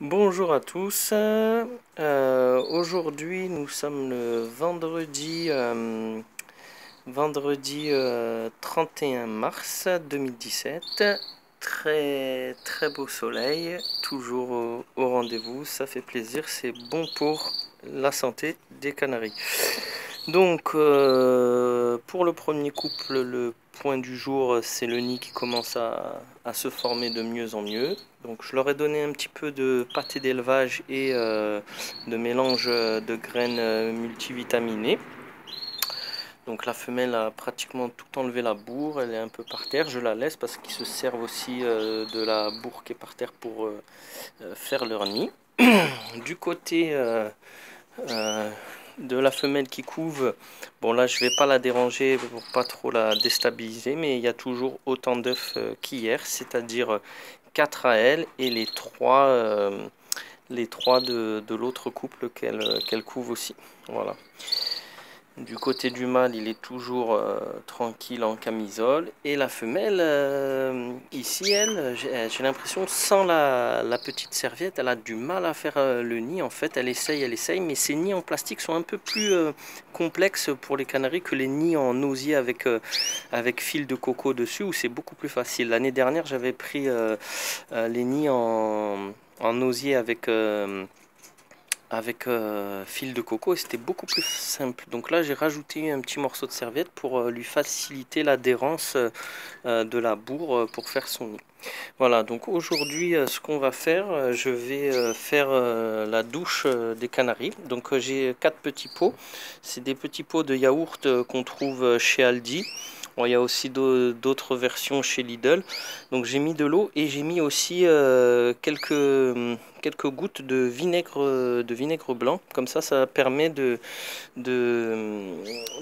Bonjour à tous. Aujourd'hui, nous sommes le vendredi 31 mars 2017. Très très beau soleil, toujours au rendez-vous. Ça fait plaisir, c'est bon pour la santé des Canaries. Donc, pour le premier couple, le point du jour, c'est le nid qui commence à se former de mieux en mieux. Donc, je leur ai donné un petit peu de pâté d'élevage et de mélange de graines multivitaminées. Donc, la femelle a pratiquement tout enlevé la bourre, elle est un peu par terre. Je la laisse parce qu'ils se servent aussi de la bourre qui est par terre pour faire leur nid. Du côté euh, de la femelle qui couve, bon là je vais pas la déranger pour pas trop la déstabiliser, mais il y a toujours autant d'œufs qu'hier, c'est-à-dire 4 à elle et les trois de l'autre couple qu'elle couve aussi. Voilà. Du côté du mâle, il est toujours tranquille en camisole. Et la femelle, ici, elle, j'ai l'impression, sans la petite serviette, elle a du mal à faire le nid. En fait, elle essaye, mais ces nids en plastique sont un peu plus complexes pour les canaris que les nids en osier avec fil de coco dessus, où c'est beaucoup plus facile. L'année dernière, j'avais pris les nids en osier avec fil de coco et c'était beaucoup plus simple. Donc là j'ai rajouté un petit morceau de serviette pour lui faciliter l'adhérence de la bourre pour faire son nid. Voilà, donc aujourd'hui ce qu'on va faire, je vais faire la douche des canaris. Donc j'ai 4 petits pots, c'est des petits pots de yaourt qu'on trouve chez Aldi. Bon, il y a aussi d'autres versions chez Lidl. Donc j'ai mis de l'eau et j'ai mis aussi quelques gouttes de vinaigre blanc. Comme ça permet de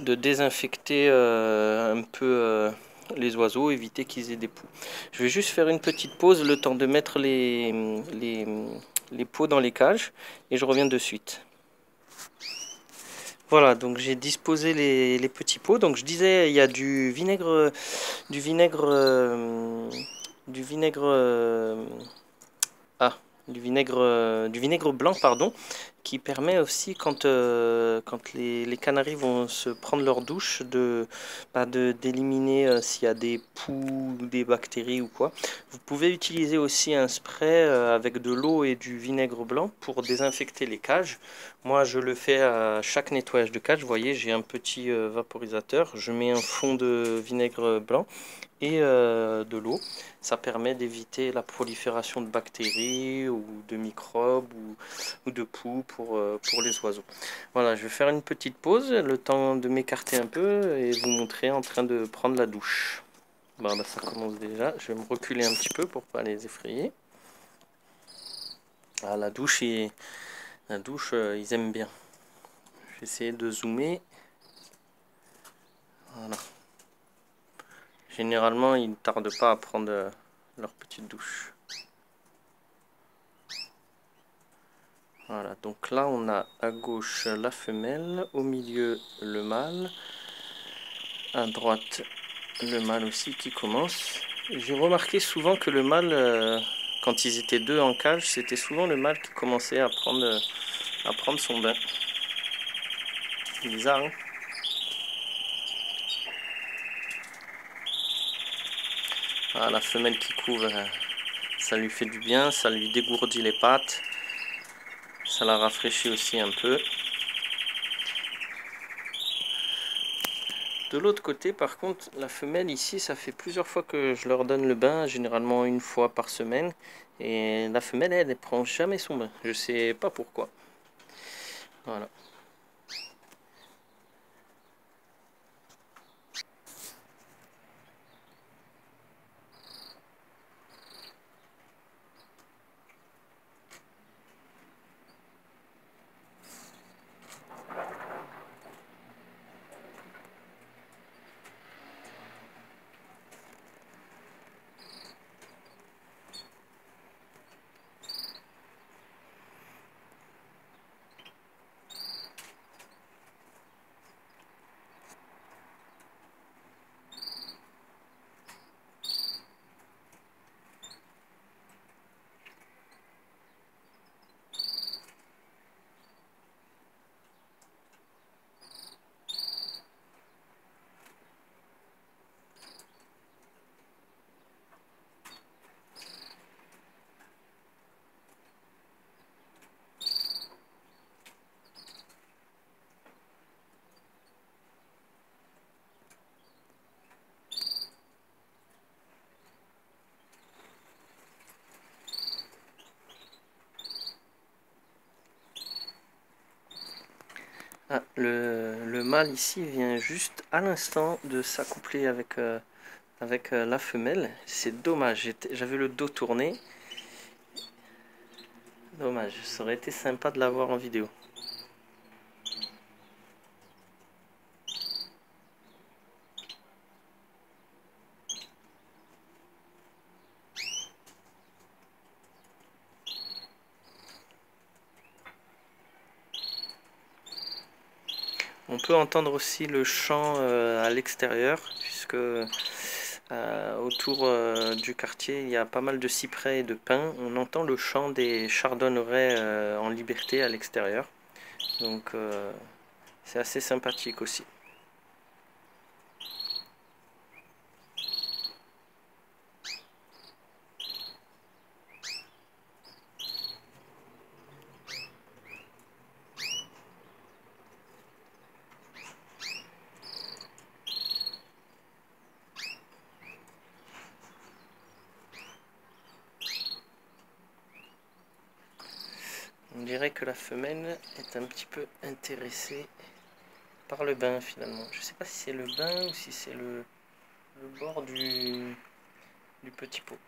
désinfecter un peu les oiseaux, éviter qu'ils aient des poux. Je vais juste faire une petite pause, le temps de mettre les pots dans les cages et je reviens de suite. Voilà, donc j'ai disposé les petits pots. Donc je disais, il y a du vinaigre, du vinaigre, ah, du vinaigre blanc, pardon, qui permet aussi quand les canaris vont se prendre leur douche d'éliminer s'il y a des poux, des bactéries ou quoi. Vous pouvez utiliser aussi un spray avec de l'eau et du vinaigre blanc pour désinfecter les cages. Moi, je le fais à chaque nettoyage de cage. Vous voyez, j'ai un petit vaporisateur. Je mets un fond de vinaigre blanc et de l'eau. Ça permet d'éviter la prolifération de bactéries ou de microbes ou de poux pour les oiseaux. Voilà, je vais faire une petite pause, le temps de m'écarter un peu et vous montrer en train de prendre la douche. Bon, bah, ça commence déjà. Je vais me reculer un petit peu pour pas les effrayer. Ah, la douche ils aiment bien. Je vais essayer de zoomer. Voilà. Généralement, ils ne tardent pas à prendre leur petite douche. Voilà, donc là on a à gauche la femelle, au milieu le mâle, à droite le mâle aussi qui commence. J'ai remarqué souvent que le mâle, quand ils étaient deux en cage, c'était souvent le mâle qui commençait à prendre son bain. Bizarre, hein? Ah, la femelle qui couvre, ça lui fait du bien, ça lui dégourdit les pattes, ça la rafraîchit aussi un peu. De l'autre côté, par contre, la femelle ici, ça fait plusieurs fois que je leur donne le bain, généralement une fois par semaine. Et la femelle, elle ne prend jamais son bain. Je sais pas pourquoi. Voilà. Ah, le mâle ici vient juste à l'instant de s'accoupler avec la femelle. C'est dommage, j'avais le dos tourné. Dommage, ça aurait été sympa de l'avoir en vidéo. On peut entendre aussi le chant à l'extérieur, puisque autour du quartier il y a pas mal de cyprès et de pins. On entend le chant des chardonnerets en liberté à l'extérieur. Donc c'est assez sympathique aussi. On dirait que la femelle est un petit peu intéressée par le bain finalement. Je ne sais pas si c'est le bain ou si c'est le bord du petit pot.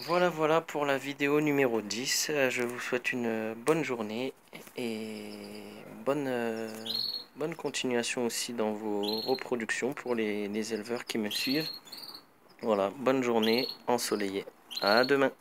Voilà pour la vidéo numéro 10. Je vous souhaite une bonne journée et bonne continuation aussi dans vos reproductions pour les éleveurs qui me suivent. Voilà, bonne journée ensoleillée. À demain.